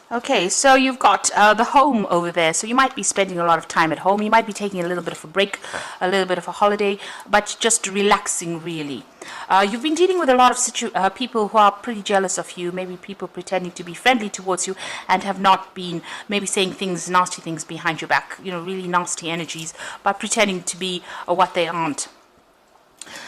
Okay, so you've got the home over there. So you might be spending a lot of time at home. You might be taking a little bit of a break, a little bit of a holiday, but just relaxing really. You've been dealing with a lot of people who are pretty jealous of you, maybe people pretending to be friendly towards you and have not been, maybe saying things, nasty things behind your back, really nasty energies, but pretending to be what they aren't.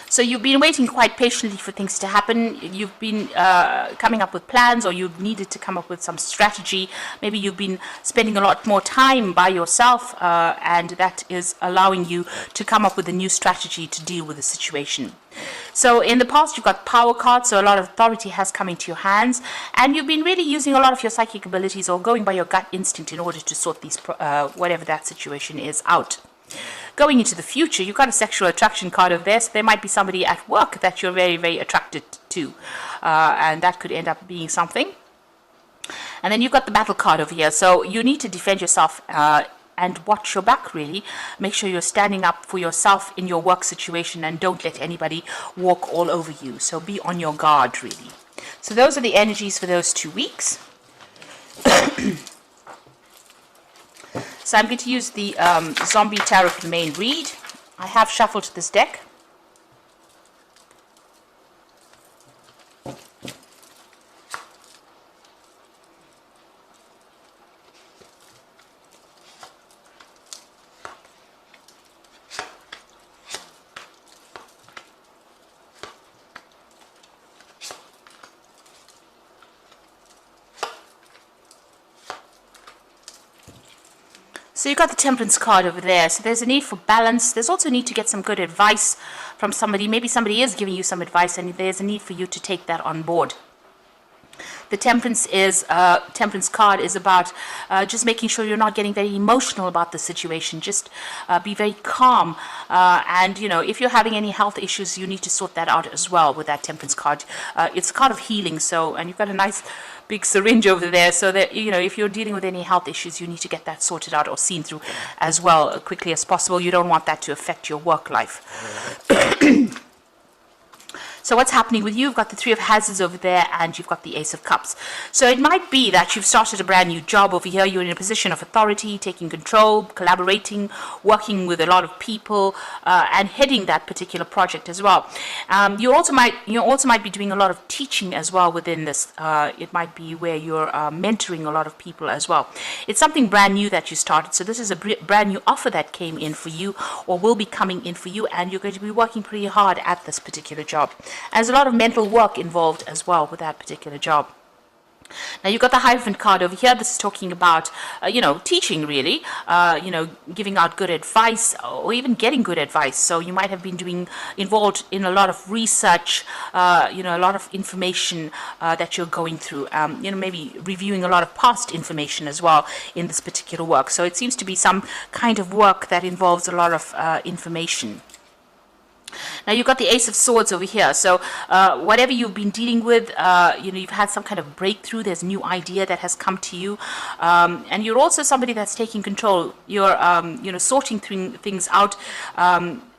So you've been waiting quite patiently for things to happen. You've been coming up with plans, or you've needed to come up with some strategy. Maybe you've been spending a lot more time by yourself, and that is allowing you to come up with a new strategy to deal with the situation. So in the past, you've got power cards, so a lot of authority has come into your hands, and you've been really using a lot of your psychic abilities or going by your gut instinct in order to sort these, whatever that situation is, out. Going into the future, you've got a sexual attraction card over there, so there might be somebody at work that you're very, very attracted to, and that could end up being something. And then you've got the battle card over here, so you need to defend yourself and watch your back, really. Make sure you're standing up for yourself in your work situation and don't let anybody walk all over you. So be on your guard, really. So those are the energies for those 2 weeks. So I'm going to use the Zombie Tarot for the main read. I have shuffled this deck. So you've got the Temperance card over there. So there's a need for balance. There's also a need to get some good advice from somebody. Maybe somebody is giving you some advice, and there's a need for you to take that on board. The Temperance card is about just making sure you're not getting very emotional about the situation. Just be very calm. And, if you're having any health issues, you need to sort that out as well with that Temperance card. It's a card of healing, and you've got a nice big syringe over there, so that, if you're dealing with any health issues, you need to get that sorted out or seen through as well quickly as possible. You don't want that to affect your work life. So what's happening with you? You've got the Three of Hazards over there, and you've got the Ace of Cups. So it might be that you've started a brand new job over here. You're in a position of authority, taking control, collaborating, working with a lot of people, and heading that particular project as well. You also might be doing a lot of teaching as well within this. It might be where you're mentoring a lot of people as well. It's something brand new that you started. So this is a brand new offer that came in for you, or will be coming in for you, and you're going to be working pretty hard at this particular job. And there's a lot of mental work involved as well with that particular job. Now you've got the Hierophant card over here. This is talking about, teaching really, giving out good advice or even getting good advice. So you might have been involved in a lot of research, a lot of information that you're going through, maybe reviewing a lot of past information as well in this particular work. So it seems to be some kind of work that involves a lot of information. Now you've got the Ace of Swords over here. So whatever you've been dealing with, you've had some kind of breakthrough. There's a new idea that has come to you, and you're also somebody that's taking control. You're sorting things out.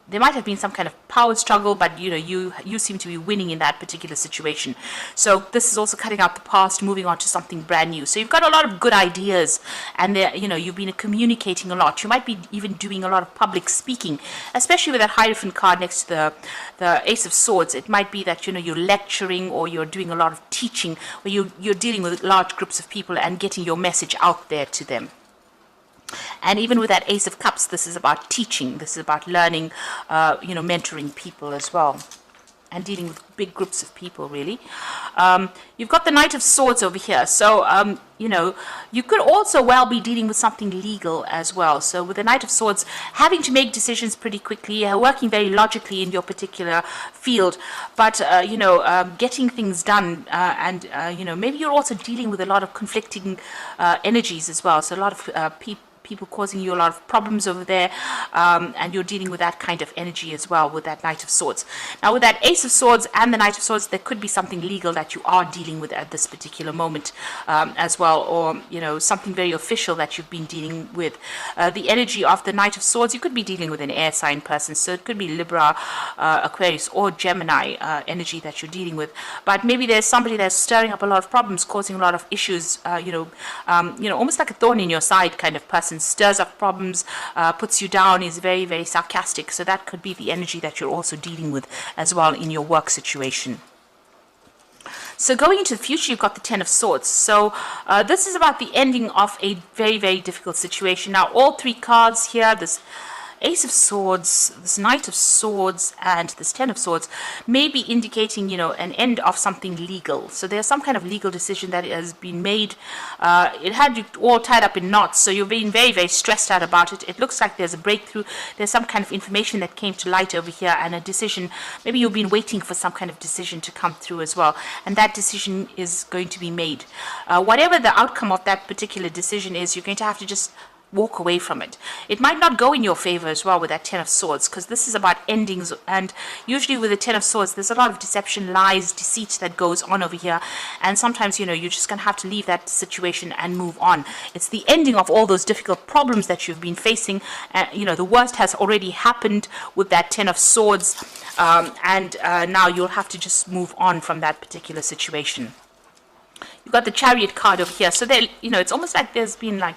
There might have been some kind of power struggle, but you seem to be winning in that particular situation. So this is also cutting out the past, moving on to something brand new. So you've got a lot of good ideas, and you've been communicating a lot. You might be even doing a lot of public speaking, especially with that Hierophant card next to the Ace of Swords. It might be that you're lecturing, or you're doing a lot of teaching, where you're dealing with large groups of people and getting your message out there to them. And even with that Ace of Cups, this is about teaching. This is about learning, mentoring people as well, and dealing with big groups of people, really. You've got the Knight of Swords over here. So, you could also well be dealing with something legal as well. So with the Knight of Swords, having to make decisions pretty quickly, working very logically in your particular field, but, getting things done, and, maybe you're also dealing with a lot of conflicting energies as well. So a lot of people people causing you a lot of problems over there, and you're dealing with that kind of energy as well with that Knight of Swords. Now with that Ace of Swords and the Knight of Swords, there could be something legal that you are dealing with at this particular moment as well, or something very official that you've been dealing with. The energy of the Knight of Swords, you could be dealing with an air sign person, so it could be Libra, Aquarius, or Gemini energy that you're dealing with. But maybe there's somebody that's stirring up a lot of problems, causing a lot of issues, almost like a thorn in your side kind of person, stirs up problems, puts you down, is very, very sarcastic. So that could be the energy that you're also dealing with as well in your work situation. So going into the future, you've got the Ten of Swords. So this is about the ending of a very, very difficult situation. Now, all three cards here, this Ace of Swords, this Knight of Swords, and this Ten of Swords may be indicating, an end of something legal. So there's some kind of legal decision that has been made. It had you all tied up in knots, so you're being very, very stressed out about it. It looks like there's a breakthrough. There's some kind of information that came to light over here, and a decision. Maybe you've been waiting for some kind of decision to come through as well, and that decision is going to be made. Whatever the outcome of that particular decision is, you're going to have to just walk away from it. It might not go in your favor as well with that Ten of Swords, because this is about endings, and usually with the Ten of Swords there's a lot of deception, lies, deceit that goes on over here, and sometimes you're just gonna have to leave that situation and move on. It's the ending of all those difficult problems that you've been facing. The worst has already happened with that Ten of Swords, and now you'll have to just move on from that particular situation. You've got the Chariot card over here, so there, it's almost like there's been like,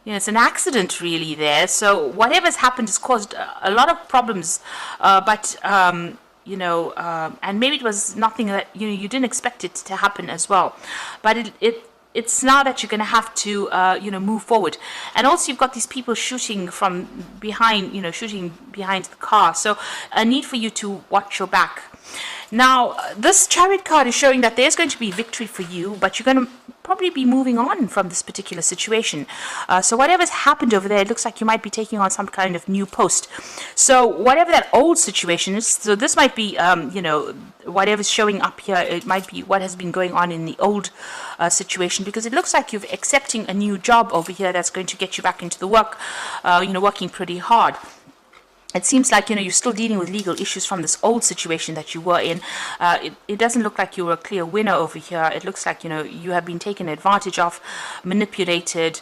it's an accident really there. So whatever's happened has caused a lot of problems, and maybe it was nothing that you didn't expect it to happen as well. But it's now that you're going to have to move forward. And also you've got these people shooting from behind, shooting behind the car. So a need for you to watch your back. Now, this Chariot card is showing that there's going to be victory for you, but you're going to probably be moving on from this particular situation. So whatever's happened over there, it looks like you might be taking on some kind of new post. So whatever that old situation is, so this might be, whatever's showing up here, it might be what has been going on in the old situation, because it looks like you're accepting a new job over here that's going to get you back into the work, working pretty hard. It seems like, you're still dealing with legal issues from this old situation that you were in. It doesn't look like you were a clear winner over here. It looks like, you have been taken advantage of, manipulated.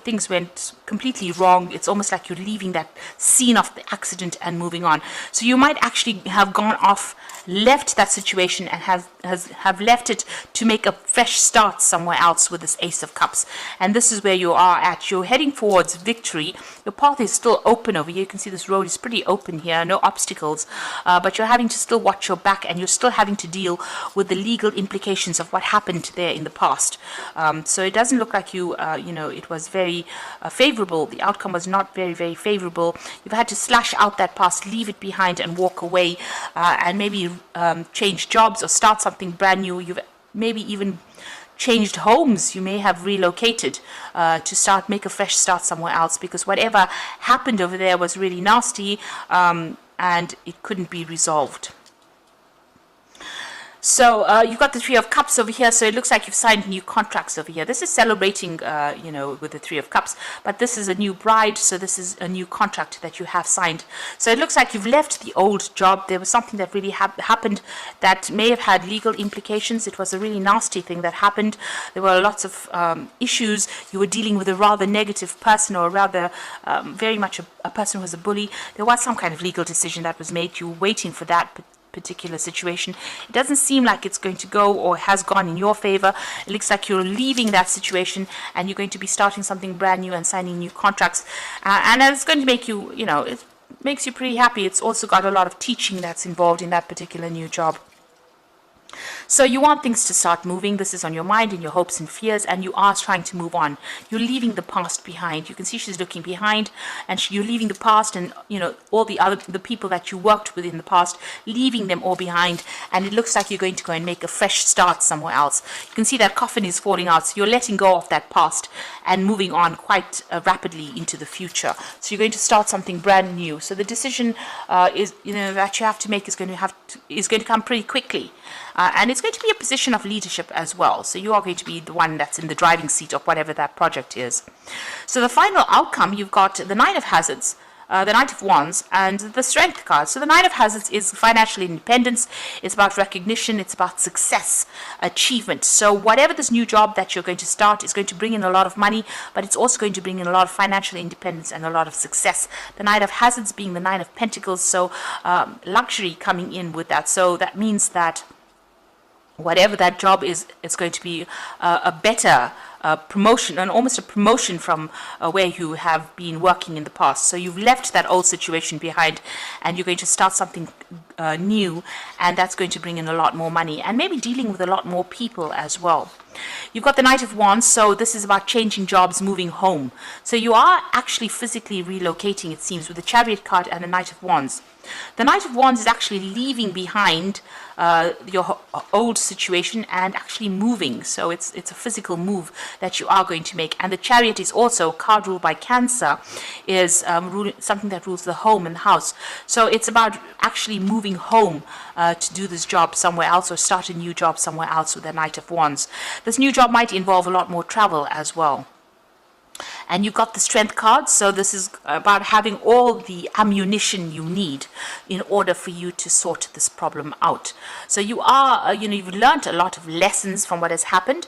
Things went completely wrong. It's almost like you're leaving that scene of the accident and moving on. So you might actually have gone off, left that situation, and have left it to make a fresh start somewhere else with this Ace of Cups. And this is where you are at. You're heading towards victory. Your path is still open over here. You can see this road is pretty open here, no obstacles, but you're having to still watch your back, and you're still having to deal with the legal implications of what happened there in the past. So it doesn't look like it was very favorable. The outcome was not very, very favorable. You've had to slash out that past, leave it behind, and walk away, and maybe change jobs or start something brand new. You've maybe even changed homes. You may have relocated to make a fresh start somewhere else, because whatever happened over there was really nasty, and it couldn't be resolved. So you've got the Three of Cups over here, so it looks like you've signed new contracts over here. This is celebrating, with the Three of Cups, but this is a new bride, so this is a new contract that you have signed. So it looks like you've left the old job. There was something that really happened that may have had legal implications. It was a really nasty thing that happened. There were lots of issues. You were dealing with a rather negative person, or rather very much a person who was a bully. There was some kind of legal decision that was made. You were waiting for that particular situation. It doesn't seem like it's going to go or has gone in your favor. It looks like you're leaving that situation, and you're going to be starting something brand new and signing new contracts, and it's going to make you, it makes you pretty happy. It's also got a lot of teaching that's involved in that particular new job. So you want things to start moving. This is on your mind, and your hopes and fears, and you are trying to move on. You're leaving the past behind. You can see she's looking behind, and you're leaving the past, and all the people that you worked with in the past, leaving them all behind, and it looks like you're going to go and make a fresh start somewhere else. You can see that coffin is falling out, so you're letting go of that past and moving on quite rapidly into the future. So you're going to start something brand new. So the decision is that you have to make is going to come pretty quickly. and it's going to be a position of leadership as well. So you are going to be the one that's in the driving seat of whatever that project is. So the final outcome, you've got the Nine of Hazards, the Knight of Wands, and the Strength card. So the Nine of Hazards is financial independence. It's about recognition. It's about success, achievement. So whatever this new job that you're going to start is going to bring in a lot of money, but it's also going to bring in a lot of financial independence and a lot of success. The Knight of Hazards being the Nine of Pentacles, so luxury coming in with that. So that means that whatever that job is, it's going to be a better promotion, and almost a promotion from where you have been working in the past. So you've left that old situation behind and you're going to start something new, and that's going to bring in a lot more money and maybe dealing with a lot more people as well. You've got the Knight of Wands, so this is about changing jobs, moving home. So you are actually physically relocating, it seems, with the Chariot card and the Knight of Wands. The Knight of Wands is actually leaving behind your old situation and actually moving. So it's a physical move that you are going to make. And the Chariot is also, card ruled by Cancer, is something that rules the home and the house. So it's about actually moving home to do this job somewhere else or start a new job somewhere else with the Knight of Wands. This new job might involve a lot more travel as well. And you've got the Strength card, so this is about having all the ammunition you need in order for you to sort this problem out. So you are, you've learned a lot of lessons from what has happened.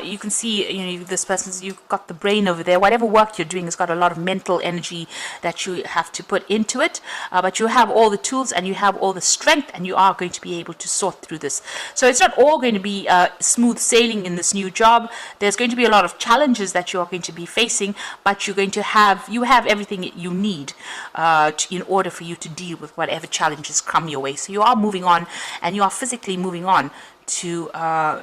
You can see, this person's, you've got the brain over there. Whatever work you're doing has got a lot of mental energy that you have to put into it. But you have all the tools and you have all the strength, and you are going to be able to sort through this. So it's not all going to be smooth sailing in this new job. There's going to be a lot of challenges that you are going to be facing, but you're going to have everything you need in order for you to deal with whatever challenges come your way. So you are moving on, and you are physically moving on to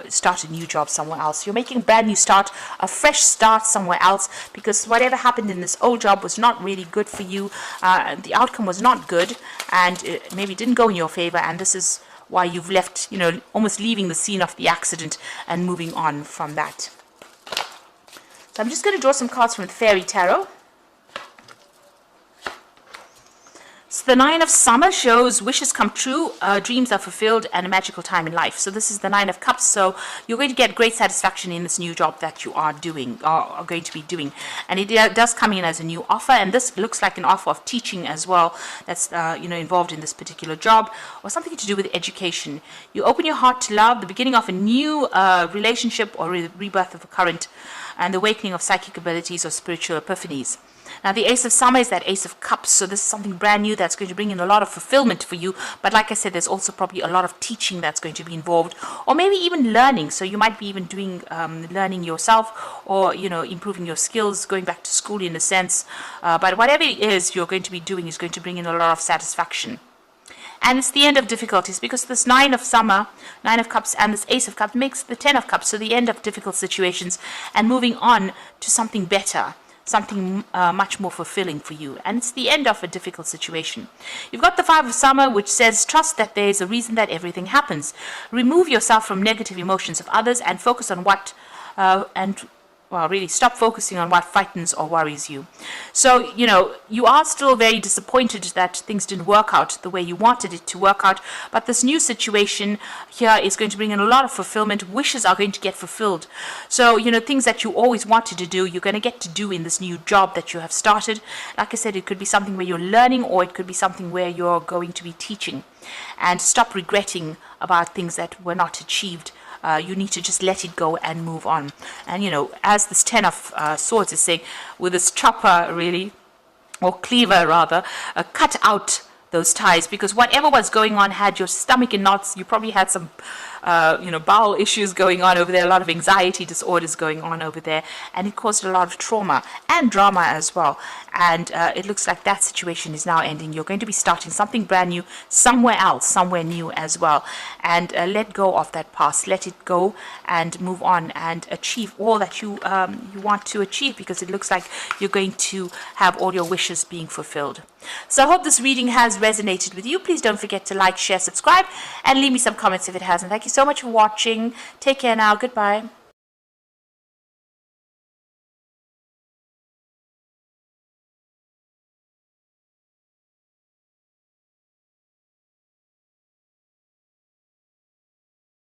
start a new job somewhere else. You're making a brand new start, a fresh start somewhere else, because whatever happened in this old job was not really good for you. The outcome was not good, and it maybe didn't go in your favor, and this is why you've left, almost leaving the scene of the accident and moving on from that. So I'm just going to draw some cards from the Fairy Tarot. So the Nine of Summer shows wishes come true, dreams are fulfilled, and a magical time in life. So this is the Nine of Cups. So you're going to get great satisfaction in this new job that you are doing, or are going to be doing. And it does come in as a new offer, and this looks like an offer of teaching as well that's involved in this particular job, or something to do with education. You open your heart to love, the beginning of a new relationship or rebirth of a current, and the awakening of psychic abilities or spiritual epiphanies. Now, the Ace of Summer is that Ace of Cups, so this is something brand new that's going to bring in a lot of fulfillment for you. But like I said, there's also probably a lot of teaching that's going to be involved, or maybe even learning. So you might be even doing learning yourself, or improving your skills, going back to school in a sense. But whatever it is you're going to be doing is going to bring in a lot of satisfaction. And it's the end of difficulties, because this Nine of Summer, Nine of Cups, and this Ace of Cups makes the Ten of Cups, so the end of difficult situations and moving on to something better, something much more fulfilling for you. And it's the end of a difficult situation. You've got the Five of Summer, which says, trust that there is a reason that everything happens. Remove yourself from negative emotions of others and focus on what, really stop focusing on what frightens or worries you. So, you are still very disappointed that things didn't work out the way you wanted it to work out, but this new situation here is going to bring in a lot of fulfillment. Wishes are going to get fulfilled. So, things that you always wanted to do, you're going to get to do in this new job that you have started. Like I said, it could be something where you're learning, or it could be something where you're going to be teaching. And stop regretting about things that were not achieved. You need to just let it go and move on. And, as this Ten of Swords is saying, with this chopper, really, or cleaver rather, cut out those ties, because whatever was going on had your stomach in knots. You probably had some bowel issues going on over there, a lot of anxiety disorders going on over there, and it caused a lot of trauma and drama as well. And it looks like that situation is now ending. You're going to be starting something brand new somewhere else, somewhere new as well. And let go of that past, let it go and move on and achieve all that you want to achieve, because it looks like you're going to have all your wishes being fulfilled. So I hope this reading has resonated with you. Please don't forget to like, share, subscribe, and leave me some comments if it hasn't. Thank you so much for watching. Take care now. Goodbye.